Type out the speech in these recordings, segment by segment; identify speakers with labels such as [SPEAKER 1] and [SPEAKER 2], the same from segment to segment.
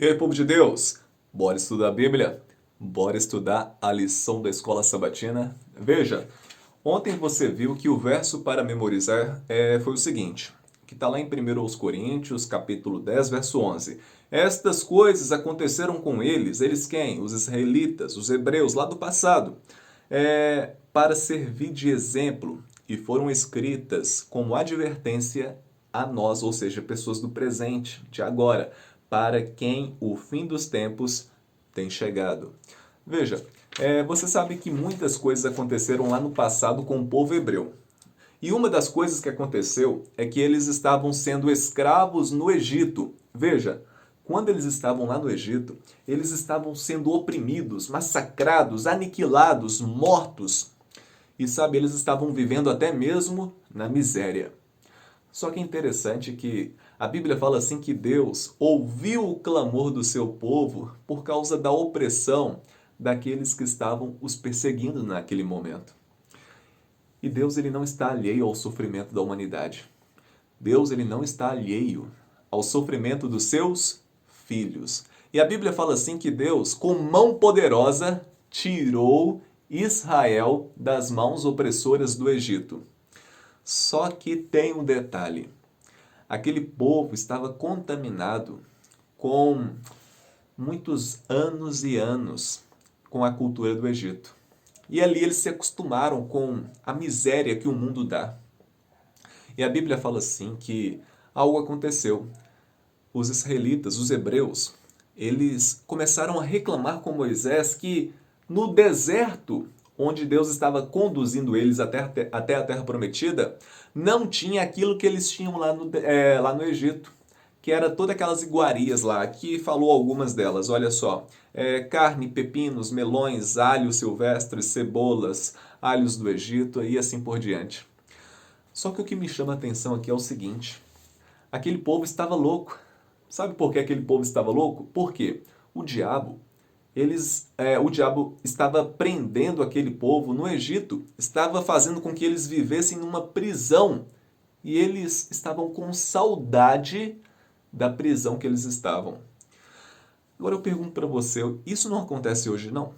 [SPEAKER 1] E aí, povo de Deus, bora estudar a Bíblia? Bora estudar a lição da escola sabatina? Veja, ontem você viu que o verso para memorizar foi o seguinte, que está lá em 1 Coríntios, capítulo 10, verso 11. Estas coisas aconteceram com eles quem? Os israelitas, os hebreus lá do passado, para servir de exemplo e foram escritas como advertência a nós, ou seja, pessoas do presente, de agora, para quem o fim dos tempos tem chegado. Veja, você sabe que muitas coisas aconteceram lá no passado com o povo hebreu. E uma das coisas que aconteceu é que eles estavam sendo escravos no Egito. Veja, quando eles estavam lá no Egito, eles estavam sendo oprimidos, massacrados, aniquilados, mortos. E sabe, eles estavam vivendo até mesmo na miséria. Só que é interessante que a Bíblia fala assim que Deus ouviu o clamor do seu povo por causa da opressão daqueles que estavam os perseguindo naquele momento. E Deus ele não está alheio ao sofrimento da humanidade. Deus ele não está alheio ao sofrimento dos seus filhos. E a Bíblia fala assim que Deus, com mão poderosa, tirou Israel das mãos opressoras do Egito. Só que tem um detalhe. Aquele povo estava contaminado com muitos anos e anos com a cultura do Egito. E ali eles se acostumaram com a miséria que o mundo dá. E a Bíblia fala assim que algo aconteceu. Os israelitas, os hebreus, eles começaram a reclamar com Moisés que no deserto, onde Deus estava conduzindo eles até a Terra Prometida, não tinha aquilo que eles tinham lá no Egito, que era todas aquelas iguarias lá, que falou algumas delas, olha só, carne, pepinos, melões, alhos silvestres, cebolas, alhos do Egito e assim por diante. Só que o que me chama a atenção aqui é o seguinte, aquele povo estava louco. Sabe por que aquele povo estava louco? Porque o diabo, o diabo estava prendendo aquele povo no Egito, estava fazendo com que eles vivessem numa prisão e eles estavam com saudade da prisão que eles estavam. Agora eu pergunto para você, isso não acontece hoje não?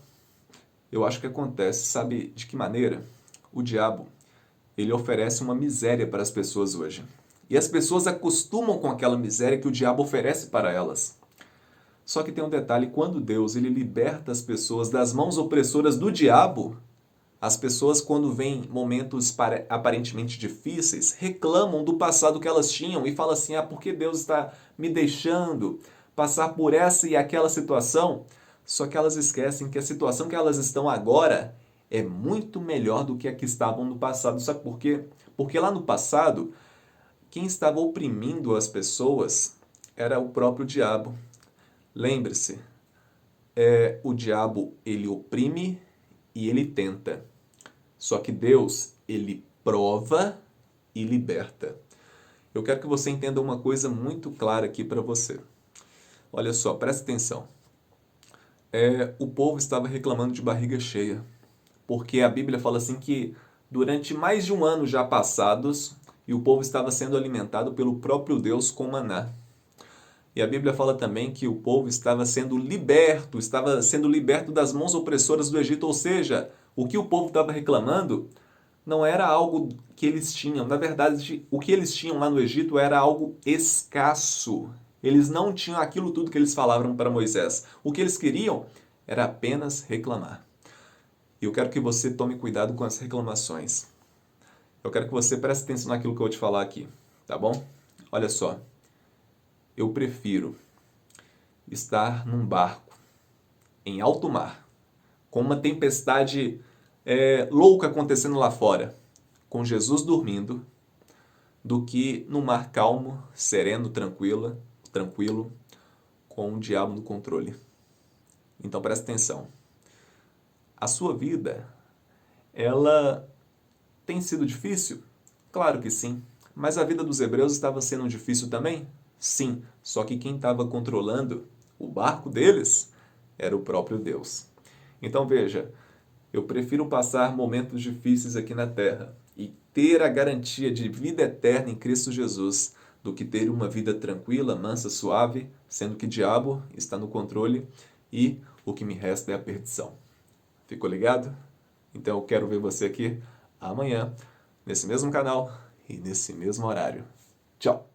[SPEAKER 1] Eu acho que acontece, sabe de que maneira? O diabo, ele oferece uma miséria para as pessoas hoje. E as pessoas acostumam com aquela miséria que o diabo oferece para elas. Só que tem um detalhe, quando Deus ele liberta as pessoas das mãos opressoras do diabo, as pessoas quando vêm momentos aparentemente difíceis, reclamam do passado que elas tinham e falam assim, por que Deus está me deixando passar por essa e aquela situação? Só que elas esquecem que a situação que elas estão agora é muito melhor do que a que estavam no passado. Sabe por quê? Porque lá no passado, quem estava oprimindo as pessoas era o próprio diabo. Lembre-se, o diabo ele oprime e ele tenta. Só que Deus, ele prova e liberta. Eu quero que você entenda uma coisa muito clara aqui para você. Olha só, presta atenção. O povo estava reclamando de barriga cheia, porque a Bíblia fala assim que durante mais de um ano já passados, e o povo estava sendo alimentado pelo próprio Deus com maná. E a Bíblia fala também que o povo estava sendo liberto das mãos opressoras do Egito, ou seja, o que o povo estava reclamando não era algo que eles tinham. Na verdade, o que eles tinham lá no Egito era algo escasso. Eles não tinham aquilo tudo que eles falavam para Moisés. O que eles queriam era apenas reclamar. E eu quero que você tome cuidado com as reclamações. Eu quero que você preste atenção naquilo que eu vou te falar aqui, tá bom? Olha só. Eu prefiro estar num barco em alto mar, com uma tempestade louca acontecendo lá fora, com Jesus dormindo, do que no mar calmo, sereno, tranquilo, com o diabo no controle. Então presta atenção. A sua vida, ela tem sido difícil? Claro que sim. Mas a vida dos hebreus estava sendo difícil também? Sim. Só que quem estava controlando o barco deles era o próprio Deus. Então veja, eu prefiro passar momentos difíceis aqui na terra e ter a garantia de vida eterna em Cristo Jesus do que ter uma vida tranquila, mansa, suave, sendo que diabo está no controle e o que me resta é a perdição. Ficou ligado? Então eu quero ver você aqui amanhã, nesse mesmo canal e nesse mesmo horário. Tchau!